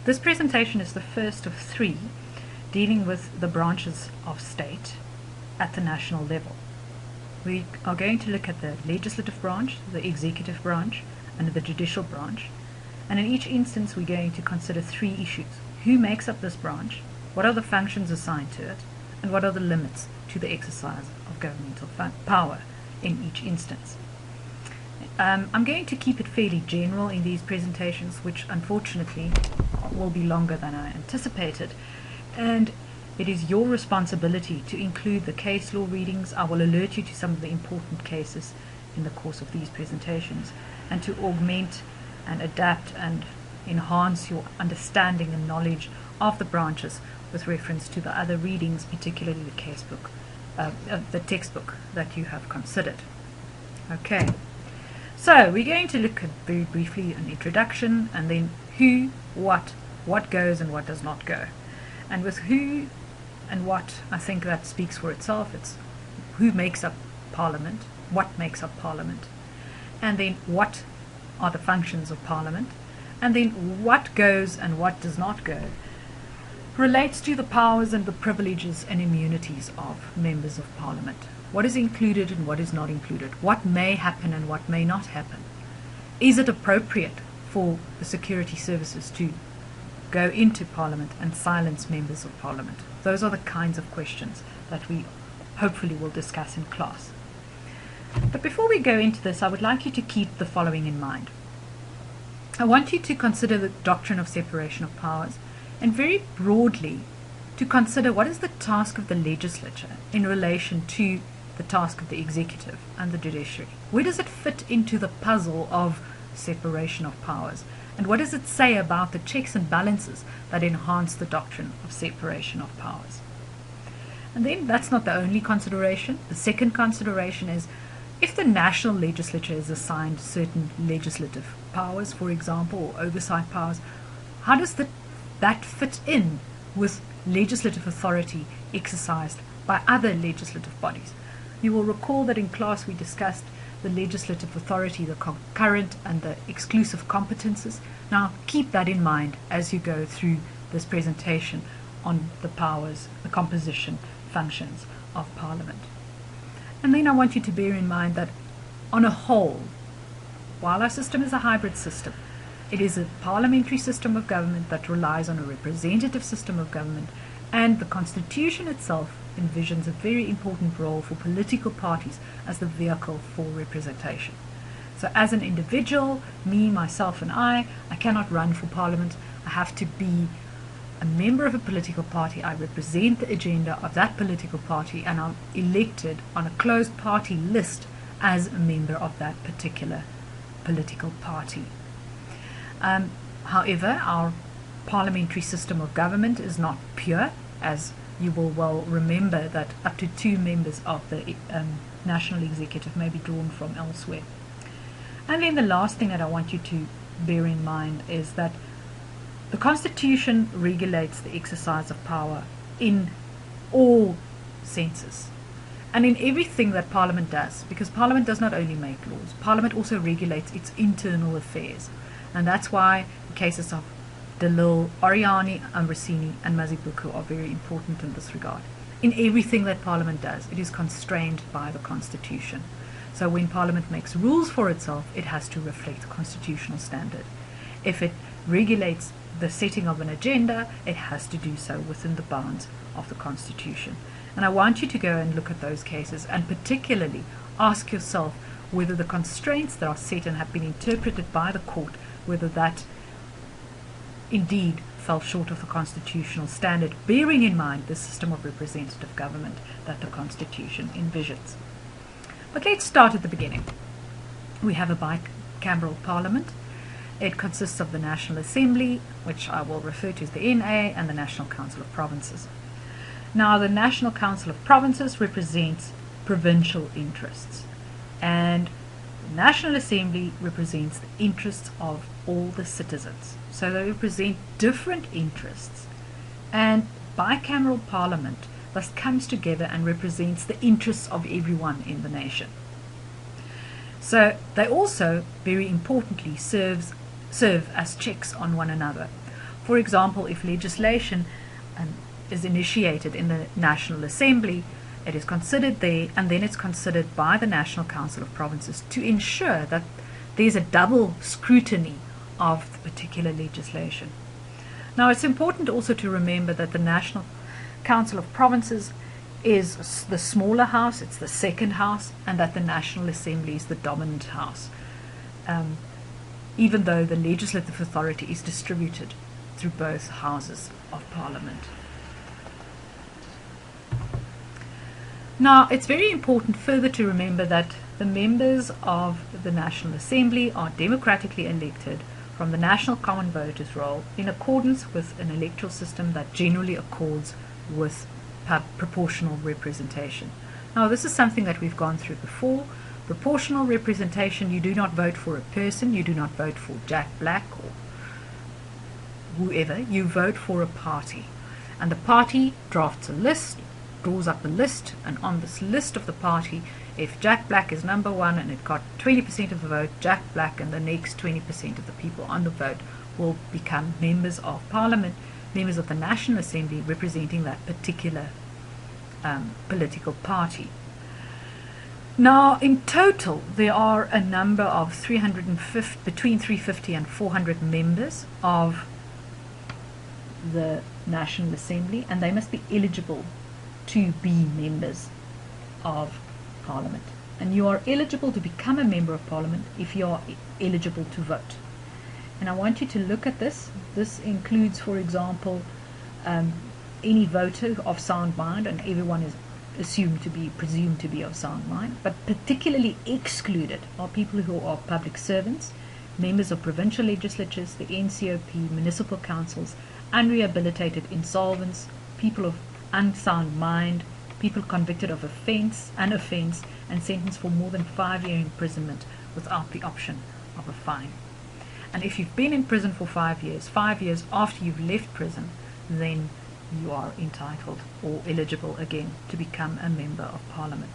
This presentation is the first of three dealing with the branches of state at the national level. We are going to look at the legislative branch, the executive branch, and the judicial branch. And in each instance, we're going to consider three issues. Who makes up this branch? What are the functions assigned to it? And what are the limits to the exercise of governmental power in each instance? I'm going to keep it fairly general in these presentations, which unfortunately will be longer than I anticipated. And it is your responsibility to include the case law readings. I will alert you to some of the important cases in the course of these presentations, and to augment and adapt and enhance your understanding and knowledge of the branches with reference to the other readings, particularly the casebook, the textbook that you have considered. Okay, so we're going to look at very briefly an introduction, and then who, what goes and what does not go. And with who and what, I think that speaks for itself. It's who makes up Parliament, what makes up Parliament, and then what are the functions of Parliament, and then what goes and what does not go relates to the powers and the privileges and immunities of members of Parliament. What is included and what is not included? What may happen and what may not happen? Is it appropriate for the security services to go into Parliament and silence members of Parliament? Those are the kinds of questions that we hopefully will discuss in class. But before we go into this, I would like you to keep the following in mind. I want you to consider the doctrine of separation of powers, and very broadly to consider what is the task of the legislature in relation to the task of the executive and the judiciary. Where does it fit into the puzzle of separation of powers? And what does it say about the checks and balances that enhance the doctrine of separation of powers? And then that's not the only consideration. The second consideration is, if the national legislature is assigned certain legislative powers, for example, or oversight powers, how does that fit in with legislative authority exercised by other legislative bodies? You will recall that in class we discussed the legislative authority, the concurrent and the exclusive competences. Now keep that in mind as you go through this presentation on the powers, the composition, functions of Parliament. And then I want you to bear in mind that on a whole, while our system is a hybrid system, it is a parliamentary system of government that relies on a representative system of government, and the Constitution itself envisions a very important role for political parties as the vehicle for representation. So as an individual, me, myself and I cannot run for Parliament. I have to be a member of a political party. I represent the agenda of that political party, and I'm elected on a closed party list as a member of that particular political party. However, our parliamentary system of government is not pure, as you will well remember that up to 2 members of the national executive may be drawn from elsewhere. And then the last thing that I want you to bear in mind is that the Constitution regulates the exercise of power in all senses and in everything that Parliament does, because Parliament does not only make laws, Parliament also regulates its internal affairs. And that's why the cases of De Lille, Oriani, Ambrosini and Mazibuko are very important in this regard. In everything that Parliament does, it is constrained by the Constitution. So when Parliament makes rules for itself, it has to reflect the constitutional standard. If it regulates the setting of an agenda, it has to do so within the bounds of the Constitution. And I want you to go and look at those cases, and particularly ask yourself whether the constraints that are set and have been interpreted by the court, whether that indeed fell short of the constitutional standard, bearing in mind the system of representative government that the Constitution envisions. But let's start at the beginning. We have a bicameral Parliament. It consists of the National Assembly, which I will refer to as the NA, and the National Council of Provinces. Now, the National Council of Provinces represents provincial interests, and the National Assembly represents the interests of all the citizens. So they represent different interests, and bicameral Parliament thus comes together and represents the interests of everyone in the nation. So they also, very importantly, serve as checks on one another. For example, if legislation is initiated in the National Assembly, it is considered there, and then it's considered by the National Council of Provinces to ensure that there's a double scrutiny of the particular legislation. Now, it's important also to remember that the National Council of Provinces is the smaller house, it's the second house, and that the National Assembly is the dominant house, even though the legislative authority is distributed through both houses of Parliament. Now, it's very important further to remember that the members of the National Assembly are democratically elected from the National Common Voters Roll in accordance with an electoral system that generally accords with proportional representation. Now, this is something that we've gone through before. Proportional representation, you do not vote for a person, you do not vote for Jack Black or whoever, you vote for a party. And the party drafts a list, draws up a list, and on this list of the party, if Jack Black is number one and it got 20% of the vote, Jack Black and the next 20% of the people on the vote will become members of Parliament, members of the National Assembly representing that particular political party. Now, in total, there are a number of between 350 and 400 members of the National Assembly, and they must be eligible to be members of Parliament. And you are eligible to become a member of Parliament if you are eligible to vote. And I want you to look at this. This includes, for example, any voter of sound mind, and everyone is presumed to be of sound mind, but particularly excluded are people who are public servants, members of provincial legislatures, the NCOP, municipal councils, unrehabilitated insolvents, people of unsound mind, people convicted of an offence and sentenced for more than 5-year imprisonment without the option of a fine. And if you've been in prison for 5 years after you've left prison, then you are entitled or eligible again to become a member of Parliament.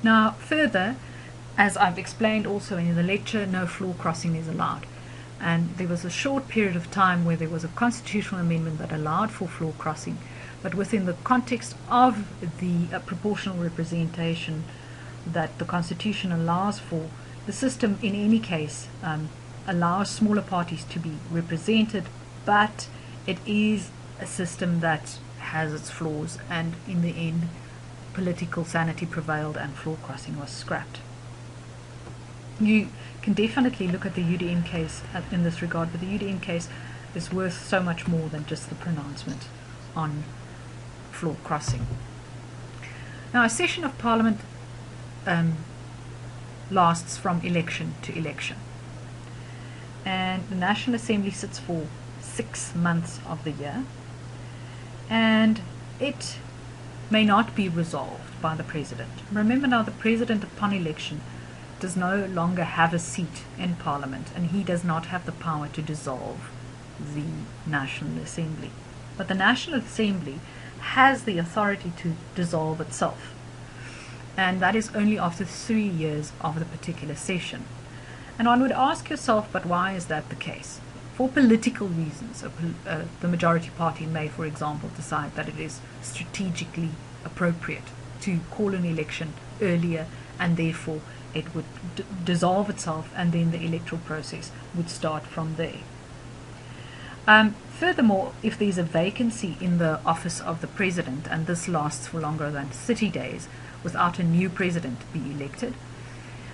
Now, further, as I've explained also in the lecture, no floor crossing is allowed. And there was a short period of time where there was a constitutional amendment that allowed for floor crossing, but within the context of the proportional representation that the Constitution allows for, the system in any case allows smaller parties to be represented, but it is a system that has its flaws, and in the end political sanity prevailed and floor crossing was scrapped. You can definitely look at the UDM case in this regard, but the UDM case is worth so much more than just the pronouncement on floor crossing. Now, a session of Parliament lasts from election to election, and the National Assembly sits for 6 months of the year, and it may not be resolved by the President. Remember now, the President upon election does no longer have a seat in Parliament, and he does not have the power to dissolve the National Assembly. But the National Assembly has the authority to dissolve itself, and that is only after 3 years of the particular session. And one would ask yourself, but why is that the case? For political reasons. The majority party may, for example, decide that it is strategically appropriate to call an election earlier, and therefore it would dissolve itself, and then the electoral process would start from there. Furthermore, if there's a vacancy in the office of the President, and this lasts for longer than 30 days without a new President to be elected,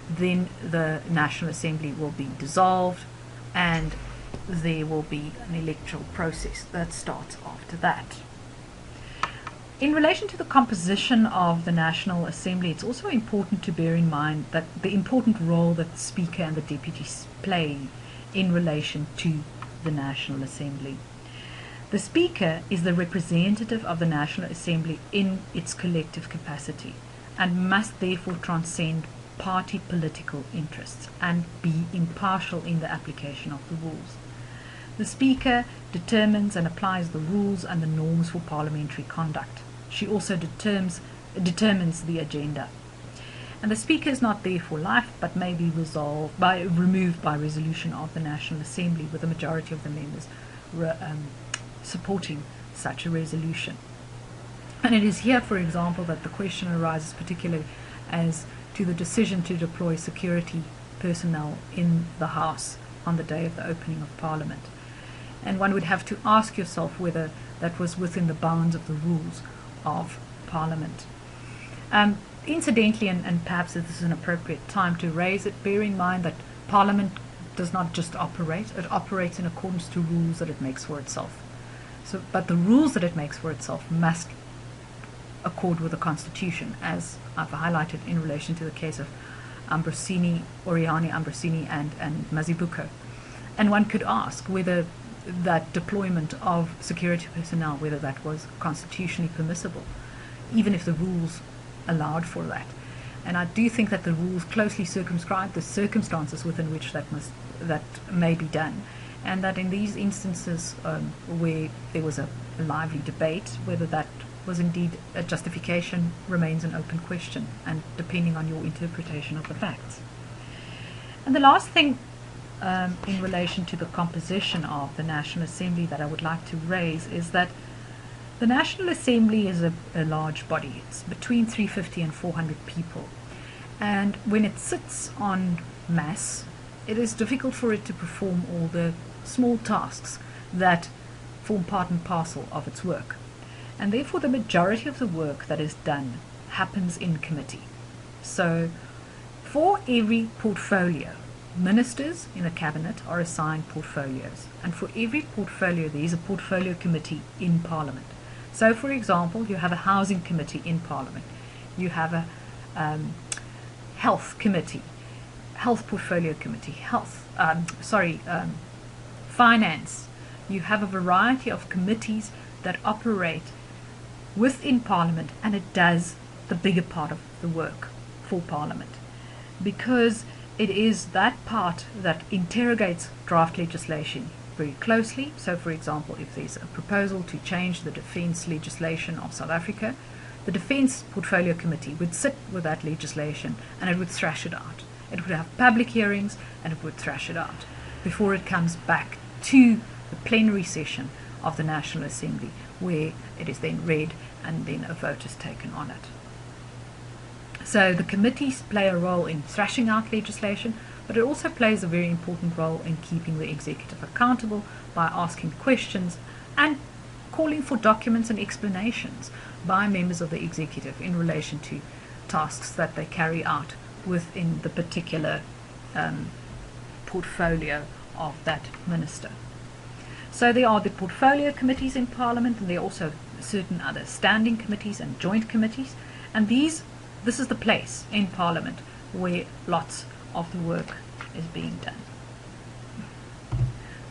then the National Assembly will be dissolved, and there will be an electoral process that starts after that. In relation to the composition of the National Assembly, it's also important to bear in mind that the important role that the Speaker and the deputies play in relation to the National Assembly. The Speaker is the representative of the National Assembly in its collective capacity, and must therefore transcend party political interests and be impartial in the application of the rules. The Speaker determines and applies the rules and the norms for parliamentary conduct. She also determines the agenda. And the Speaker is not there for life, but may be removed by resolution of the National Assembly, with a majority of the members supporting such a resolution. And it is here, for example, that the question arises particularly as to the decision to deploy security personnel in the House on the day of the opening of Parliament. And one would have to ask yourself whether that was within the bounds of the rules of Parliament. Incidentally, and perhaps this is an appropriate time to raise it, bear in mind that Parliament does not just operate, it operates in accordance to rules that it makes for itself. But the rules that it makes for itself must accord with the Constitution, as I've highlighted in relation to the case of Oriani Ambrosini and Mazibuko. And one could ask whether that deployment of security personnel, whether that was constitutionally permissible, even if the rules allowed for that. And I do think that the rules closely circumscribe the circumstances within which that may be done, and that in these instances where there was a lively debate, whether that was indeed a justification remains an open question, and depending on your interpretation of the facts. And the last thing in relation to the composition of the National Assembly that I would like to raise is that the National Assembly is a large body. It's between 350 and 400 people. And when it sits en masse, it is difficult for it to perform all the small tasks that form part and parcel of its work. And therefore the majority of the work that is done happens in committee. So for every portfolio, ministers in a cabinet are assigned portfolios. And for every portfolio, there is a portfolio committee in Parliament. So, for example, you have a housing committee in Parliament. You have a health committee, health portfolio committee, finance. You have a variety of committees that operate within Parliament, and it does the bigger part of the work for Parliament, because it is that part that interrogates draft legislation very closely. So, for example, if there's a proposal to change the defence legislation of South Africa, the Defence Portfolio Committee would sit with that legislation and it would thrash it out. It would have public hearings and it would thrash it out before it comes back to the plenary session of the National Assembly, where it is then read and then a vote is taken on it. So the committees play a role in thrashing out legislation, but it also plays a very important role in keeping the executive accountable by asking questions and calling for documents and explanations by members of the executive in relation to tasks that they carry out within the particular portfolio of that minister. So there are the portfolio committees in Parliament, and there are also certain other standing committees and joint committees, and this is the place in Parliament where lots of the work is being done.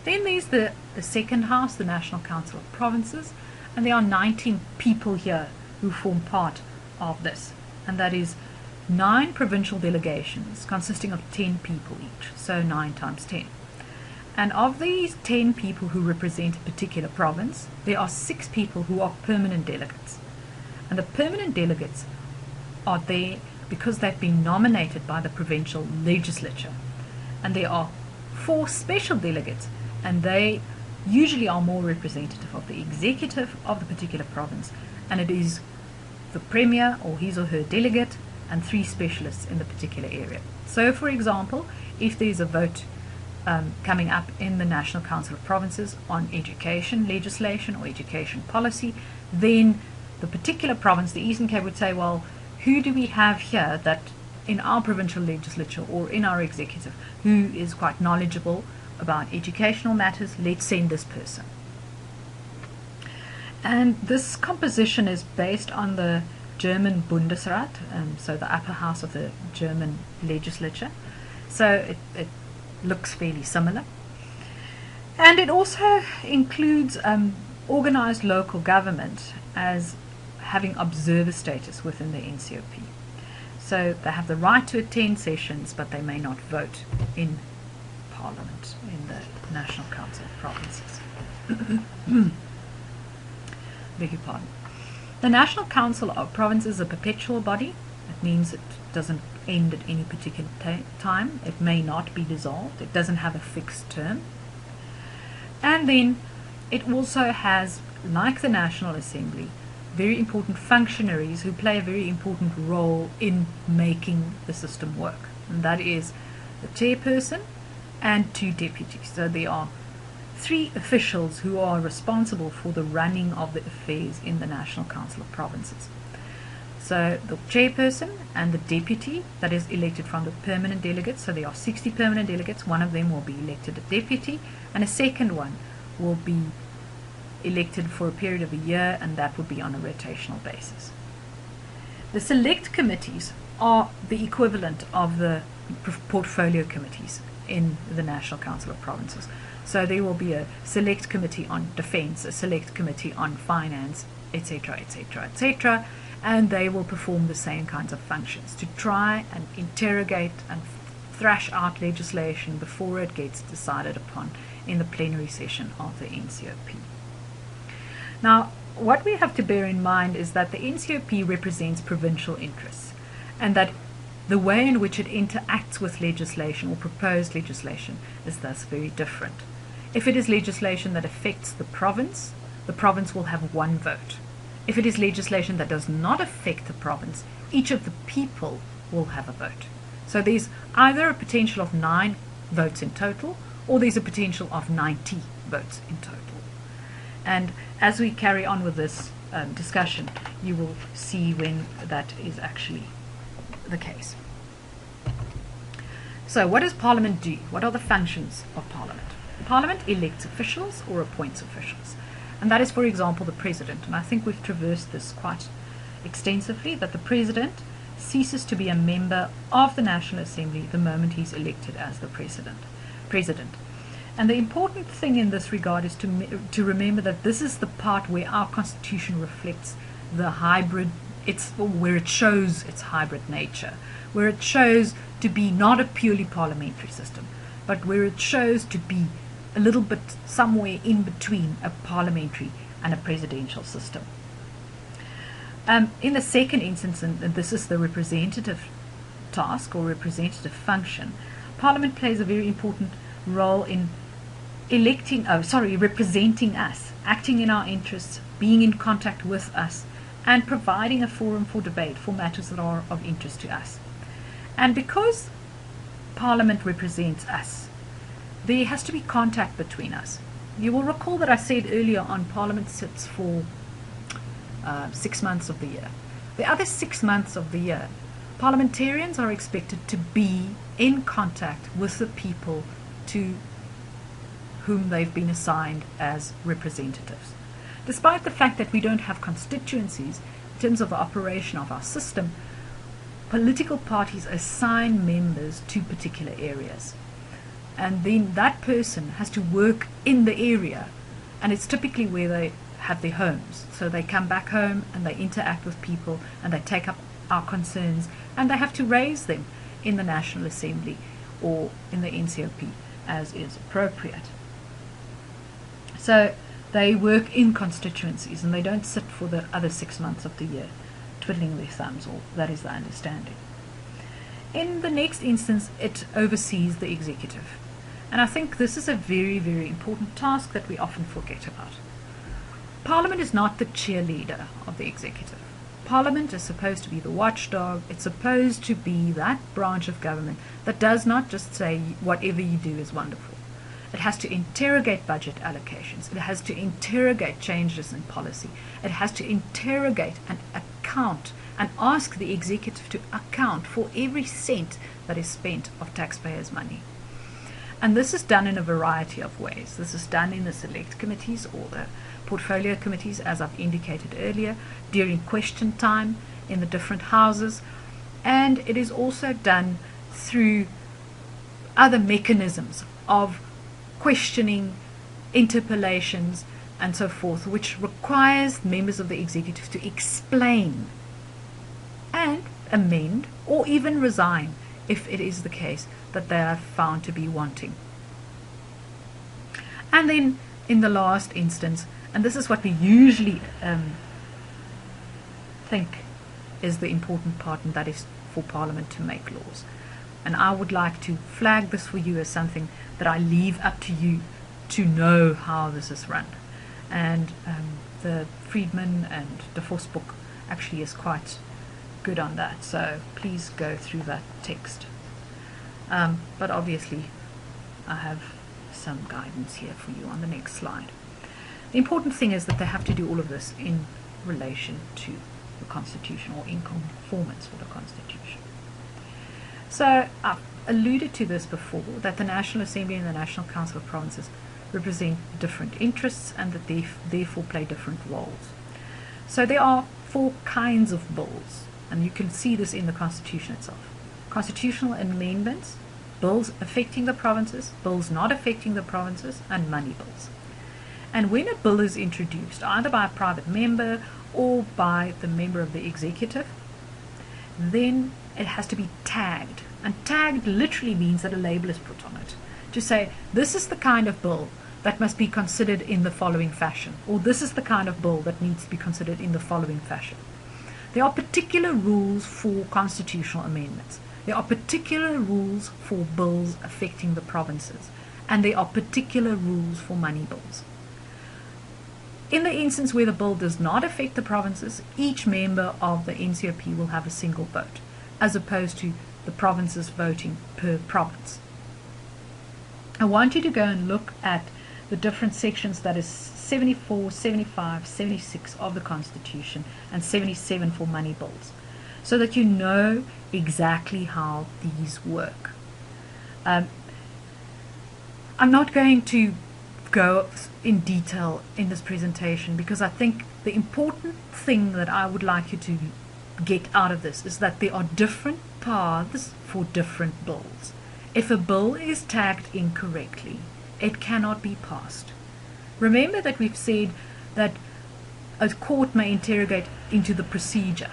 Then there's the second house, the National Council of Provinces, and there are 19 people here who form part of this, and that is 9 provincial delegations consisting of 10 people each, so 9 times 10. And of these 10 people who represent a particular province, there are 6 people who are permanent delegates. And the permanent delegates are there because they've been nominated by the provincial legislature. And there are 4 special delegates, and they usually are more representative of the executive of the particular province, and it is the Premier or his or her delegate and 3 specialists in the particular area. So, for example, if there's a vote coming up in the National Council of Provinces on education legislation or education policy, then the particular province, the Eastern Cape, would say, well, who do we have here that in our provincial legislature or in our executive who is quite knowledgeable about educational matters? Let's send this person. And this composition is based on the German Bundesrat, so the upper house of the German legislature. So it looks fairly similar. And it also includes organized local government as having observer status within the NCOP. So they have the right to attend sessions, but they may not vote in Parliament, in the National Council of Provinces. Beg your pardon. The National Council of Provinces is a perpetual body. It means it doesn't end at any particular time. It may not be dissolved. It doesn't have a fixed term. And then it also has, like the National Assembly, very important functionaries who play a very important role in making the system work. And that is the chairperson and 2 deputies. So there are 3 officials who are responsible for the running of the affairs in the National Council of Provinces. So the chairperson and the deputy that is elected from the permanent delegates. So there are 60 permanent delegates. One of them will be elected a deputy, and a second one will be elected for a period of a year, and that would be on a rotational basis. The select committees are the equivalent of the portfolio committees in the National Council of Provinces. So there will be a select committee on defence, a select committee on finance, etc., etc., etc., and they will perform the same kinds of functions to try and interrogate and thrash out legislation before it gets decided upon in the plenary session of the NCOP. Now, what we have to bear in mind is that the NCOP represents provincial interests, and that the way in which it interacts with legislation or proposed legislation is thus very different. If it is legislation that affects the province will have 1 vote. If it is legislation that does not affect the province, each of the people will have a vote. So there's either a potential of 9 votes in total, or there's a potential of 90 votes in total. And as we carry on with this discussion, you will see when that is actually the case. So what does Parliament do? What are the functions of Parliament? Parliament elects officials or appoints officials. And that is, for example, the President. And I think we've traversed this quite extensively, that the President ceases to be a member of the National Assembly the moment he's elected as the President. And the important thing in this regard is to remember that this is the part where our Constitution reflects the hybrid, where it shows its hybrid nature, where it shows to be not a purely parliamentary system, but where it shows to be a little bit somewhere in between a parliamentary and a presidential system. In the second instance, and this is the representative task or representative function, Parliament plays a very important role in representing us, acting in our interests, being in contact with us, and providing a forum for debate for matters that are of interest to us. And because Parliament represents us, there has to be contact between us. You will recall that I said earlier on, Parliament sits for 6 months of the year. The other 6 months of the year, parliamentarians are expected to be in contact with the people to whom they've been assigned as representatives. Despite the fact that we don't have constituencies, in terms of the operation of our system, political parties assign members to particular areas. And then that person has to work in the area, and it's typically where they have their homes. So they come back home and they interact with people and they take up our concerns, and they have to raise them in the National Assembly or in the NCOP as is appropriate. So they work in constituencies, and they don't sit for the other 6 months of the year twiddling their thumbs, or that is the understanding. In the next instance, it oversees the executive. And I think this is a very, very important task that we often forget about. Parliament is not the cheerleader of the executive. Parliament is supposed to be the watchdog. It's supposed to be that branch of government that does not just say whatever you do is wonderful. It has to interrogate budget allocations. It has to interrogate changes in policy. It has to interrogate and account and ask the executive to account for every cent that is spent of taxpayers' money. And this is done in a variety of ways. This is done in the select committees or the portfolio committees, as I've indicated earlier, during question time in the different houses. And it is also done through other mechanisms of questioning, interpellations, and so forth, which requires members of the executive to explain and amend or even resign if it is the case that they are found to be wanting. And then in the last instance, and this is what we usually think is the important part, and that is for Parliament to make laws. And I would like to flag this for you as something that I leave up to you to know how this is run. And the Friedman and De Vos book actually is quite good on that, so please go through that text. But obviously I have some guidance here for you on the next slide. The important thing is that they have to do all of this in relation to the Constitution, or in conformance with the Constitution. So I've alluded to this before, that the National Assembly and the National Council of Provinces represent different interests and that they therefore play different roles. So there are 4 kinds of bills, and you can see this in the Constitution itself. Constitutional amendments, bills affecting the provinces, bills not affecting the provinces, and money bills. And when a bill is introduced, either by a private member or by the member of the executive, then it has to be tagged. And tagged literally means that a label is put on it to say, this is the kind of bill that must be considered in the following fashion, or this is the kind of bill that needs to be considered in the following fashion. There are particular rules for constitutional amendments. There are particular rules for bills affecting the provinces, and there are particular rules for money bills. In the instance where the bill does not affect the provinces, each member of the NCOP will have a single vote, as opposed to the provinces voting per province. I want you to go and look at the different sections, that is 74, 75, 76 of the Constitution, and 77 for money bills, so that you know exactly how these work. I'm not going to go in detail in this presentation, because I think the important thing that I would like you to get out of this is that there are different paths for different bills. If a bill is tagged incorrectly, it cannot be passed. Remember that we've said that a court may interrogate into the procedure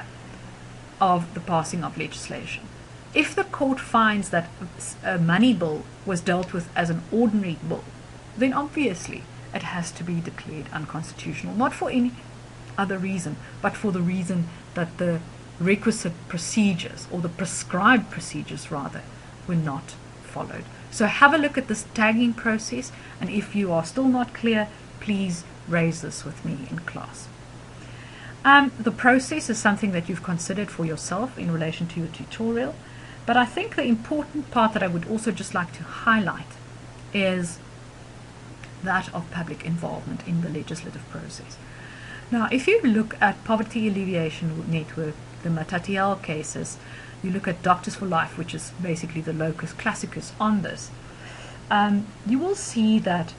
of the passing of legislation. If the court finds that a money bill was dealt with as an ordinary bill, then obviously it has to be declared unconstitutional, not for any other reason, but for the reason that the requisite procedures, or the prescribed procedures rather, were not followed. So have a look at this tagging process, and if you are still not clear, please raise this with me in class. The process is something that you've considered for yourself in relation to your tutorial, but I think the important part that I would also just like to highlight is that of public involvement in the legislative process. Now, if you look at Poverty Alleviation Network, the Matatiele cases, you look at Doctors for Life, which is basically the locus classicus on this, you will see that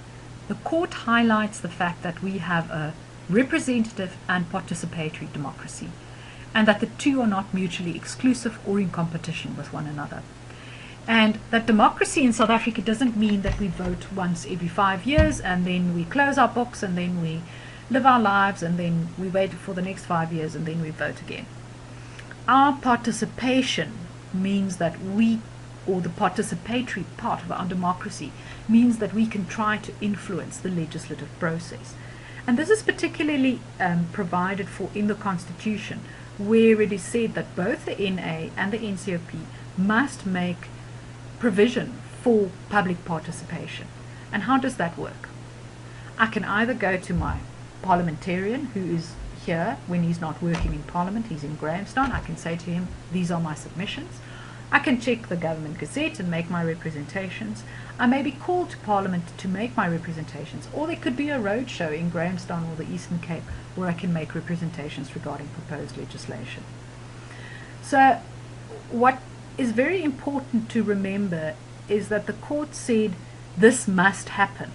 the court highlights the fact that we have a representative and participatory democracy, and that the two are not mutually exclusive or in competition with one another. And that democracy in South Africa doesn't mean that we vote once every 5 years and then we close our books and then we live our lives and then we wait for the next 5 years and then we vote again. Our participation means that we, or the participatory part of our democracy, means that we can try to influence the legislative process. And this is particularly provided for in the Constitution, where it is said that both the NA and the NCOP must make provision for public participation. And how does that work? I can either go to my parliamentarian who is here when he's not working in Parliament, he's in Grahamstown. I can say to him, these are my submissions. I can check the Government Gazette and make my representations. I may be called to Parliament to make my representations, or there could be a road show in Grahamstown or the Eastern Cape where I can make representations regarding proposed legislation. So what is very important to remember is that the court said this must happen,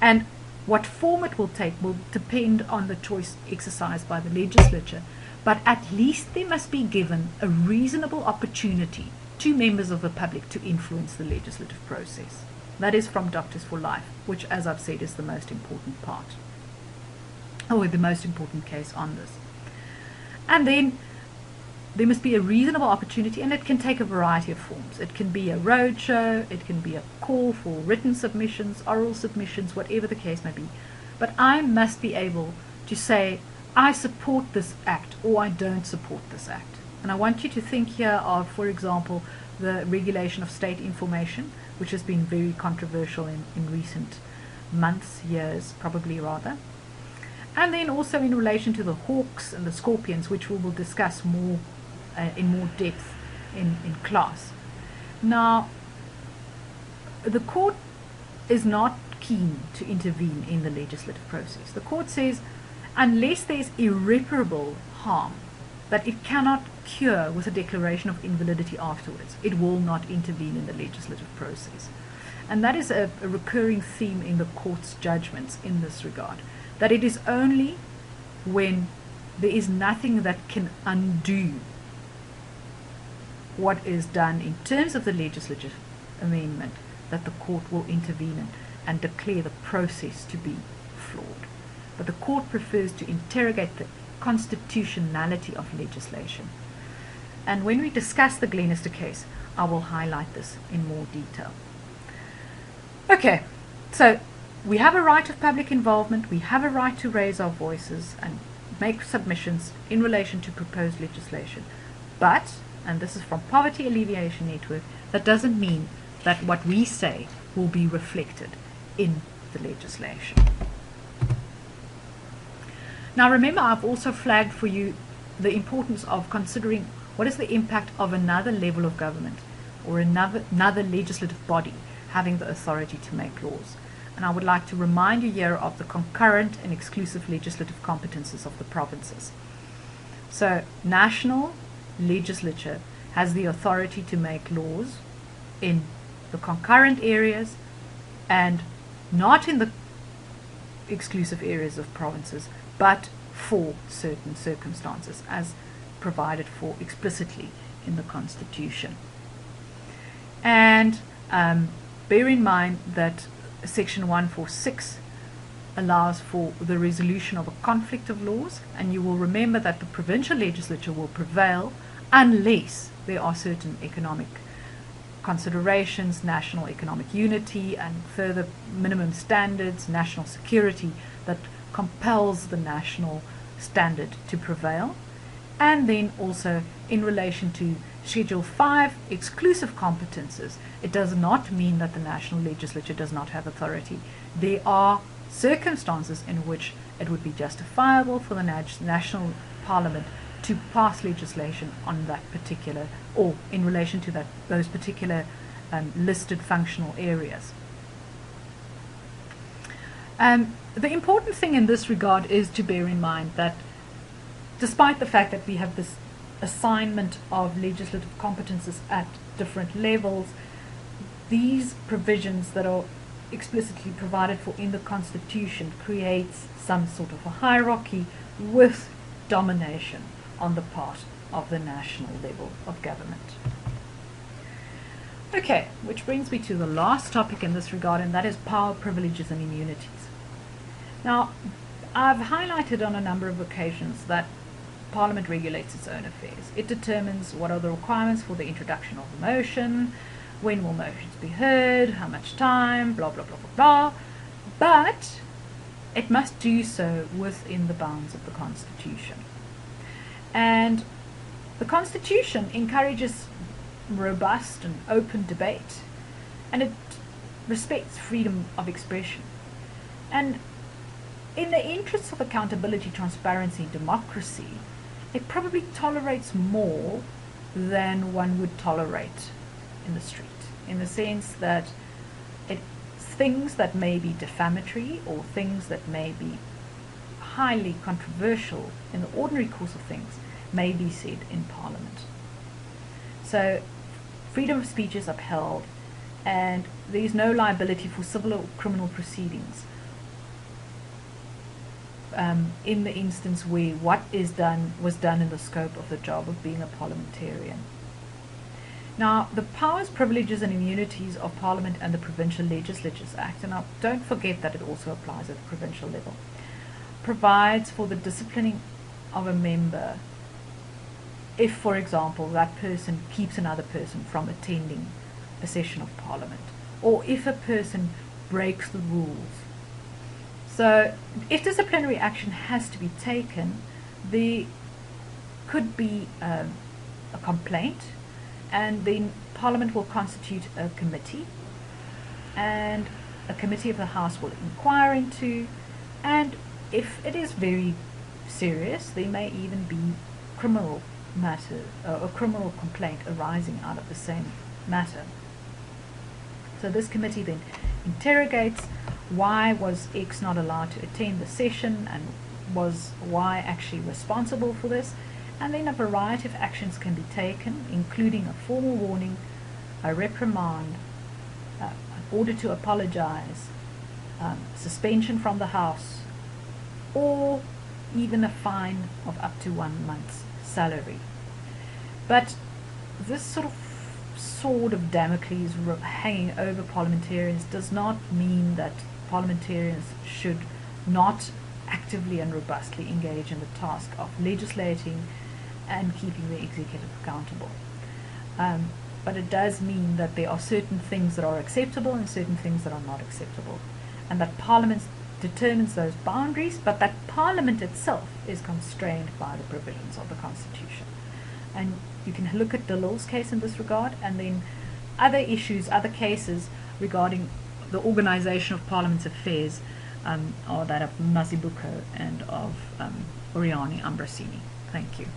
and what form it will take will depend on the choice exercised by the legislature, but at least there must be given a reasonable opportunity to members of the public to influence the legislative process. That is from Doctors for Life, which, as I've said, is the most important part, or the most important case on this. And then there must be a reasonable opportunity, and it can take a variety of forms. It can be a road show, it can be a call for written submissions, oral submissions, whatever the case may be. But I must be able to say, I support this act, or I don't support this act. And I want you to think here of, for example, the regulation of state information, which has been very controversial in recent months, years, probably rather. And then also in relation to the hawks and the scorpions, which we will discuss more in more depth in class. Now, the court is not keen to intervene in the legislative process. The court says, unless there's irreparable harm that it cannot cure with a declaration of invalidity afterwards, it will not intervene in the legislative process. And that is a recurring theme in the court's judgments in this regard, that it is only when there is nothing that can undo what is done in terms of the legislative amendment that the court will intervene and declare the process to be flawed. But the court prefers to interrogate the constitutionality of legislation. And when we discuss the Glenister case, I will highlight this in more detail. Okay, so we have a right of public involvement, we have a right to raise our voices and make submissions in relation to proposed legislation. But, and this is from Poverty Alleviation Network, that doesn't mean that what we say will be reflected in the legislation. Now remember, I've also flagged for you the importance of considering what is the impact of another level of government or another legislative body having the authority to make laws. And I would like to remind you here of the concurrent and exclusive legislative competences of the provinces. So, national legislature has the authority to make laws in the concurrent areas and not in the exclusive areas of provinces, but for certain circumstances as provided for explicitly in the Constitution. And bear in mind that Section 146 allows for the resolution of a conflict of laws, and you will remember that the provincial legislature will prevail unless there are certain economic considerations, national economic unity, and further minimum standards, national security, that compels the national standard to prevail. And then also in relation to Schedule 5 exclusive competences, it does not mean that the national legislature does not have authority. There are circumstances in which it would be justifiable for the national parliament to pass legislation on that particular, or in relation to those particular listed functional areas. The important thing in this regard is to bear in mind that despite the fact that we have this assignment of legislative competences at different levels, these provisions that are explicitly provided for in the Constitution creates some sort of a hierarchy with domination on the part of the national level of government. Okay, which brings me to the last topic in this regard, and that is power, privileges and immunities. Now, I've highlighted on a number of occasions that Parliament regulates its own affairs. It determines what are the requirements for the introduction of a motion, when will motions be heard, how much time, blah, blah, blah, blah, blah. But it must do so within the bounds of the Constitution. And the Constitution encourages robust and open debate, and it respects freedom of expression. And in the interests of accountability, transparency, and democracy, it probably tolerates more than one would tolerate in the street, in the sense that things that may be defamatory or things that may be highly controversial in the ordinary course of things may be said in Parliament. So freedom of speech is upheld, and there is no liability for civil or criminal proceedings in the instance where what is done was done in the scope of the job of being a parliamentarian. Now, the powers, privileges and immunities of Parliament and the Provincial Legislatures Act, and don't forget that it also applies at the provincial level, provides for the disciplining of a member if, for example, that person keeps another person from attending a session of Parliament, or if a person breaks the rules. So if disciplinary action has to be taken, there could be a complaint, and then Parliament will constitute a committee, and a committee of the House will inquire into, and if it is very serious, there may even be criminal matter, a criminal complaint arising out of the same matter. So this committee then interrogates why was X not allowed to attend the session, and was Y actually responsible for this, and then a variety of actions can be taken, including a formal warning, a reprimand, an order to apologize, suspension from the House, or even a fine of up to 1 month's salary. But this sort of sword of Damocles hanging over parliamentarians does not mean that parliamentarians should not actively and robustly engage in the task of legislating and keeping the executive accountable. But it does mean that there are certain things that are acceptable and certain things that are not acceptable, and that Parliament determines those boundaries, but that Parliament itself is constrained by the provisions of the Constitution. And you can look at DeLille's case in this regard, and then other issues, other cases regarding the organization of Parliament's affairs are that of Mazibuko and of Oriani Ambrosini. Thank you.